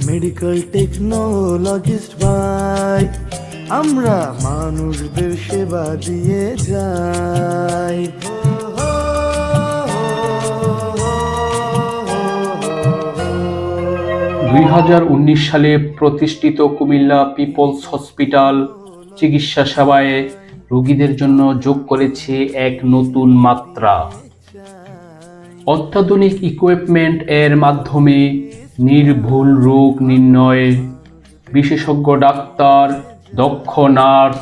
Medical technologist ভাই, আমরা মানুষদের সেবা দিয়ে যাই। 2019 সালে প্রতিষ্ঠিত কুমিল্লা পিপলস হসপিটাল চিকিৎসা সেবায় রোগীদের জন্য যোগ করেছে এক নতুন মাত্রা। অত্যাধুনিক ইকুইপমেন্ট এর মাধ্যমে নির্ভুল রোগ নির্ণয়, বিশেষজ্ঞ ডাক্তার, দক্ষ নার্স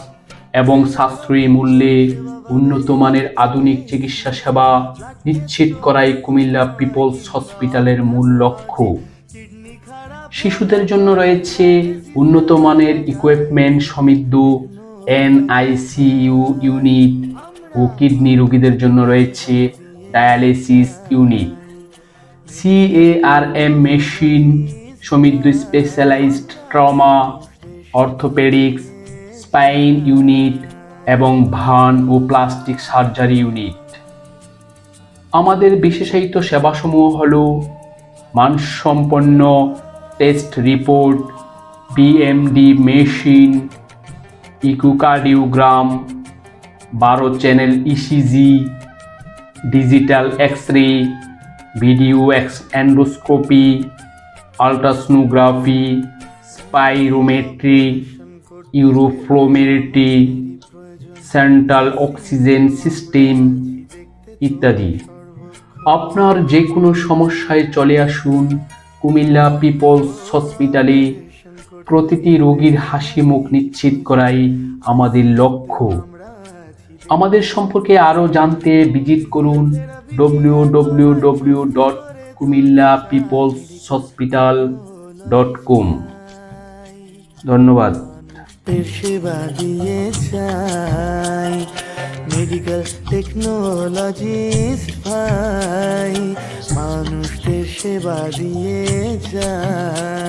এবং সাশ্রয়ী মূল্যে উন্নত মানের আধুনিক চিকিৎসা সেবা নিশ্চিত করাই কুমিল্লা পিপলস হসপিটালের মূল লক্ষ্য। শিশুদের জন্য রয়েছে উন্নত মানের ইকুইপমেন্ট সমৃদ্ধ NICU ইউনিট ও কিডনি রোগীদের জন্য রয়েছে ডায়ালিসিস ইউনিট, CARM মেশিন সমৃদ্ধ specialised trauma, orthopaedics, spine unit এবং ভান ও প্লাস্টিক সার্জারি ইউনিট। আমাদের বিশেষায়িত সেবাসমূহ হল মানসম্পন্ন test report, PMD machine, echocardiogram, 12 channel ECG, digital x-ray, video endoscopy, ultrasonography, spirometry, uroflowmetry, central oxygen system ইত্যাদি। আপনার যে কোনো সমস্যায় চলে আসুন কুমিল্লা পিপলস হসপিটালে। প্রতিটি রোগীর হাসি মুখ নিশ্চিত করাই আমাদের লক্ষ্য। আমাদের সম্পর্কে আরও জানতে ভিজিট করুন www.kumillapipolshospital.com। ধন্যবাদ। সেবা দিয়ে যাই, মেডিকেল টেকনোলজিস্ট ভাই, মানুষদের সেবা দিয়ে যায়।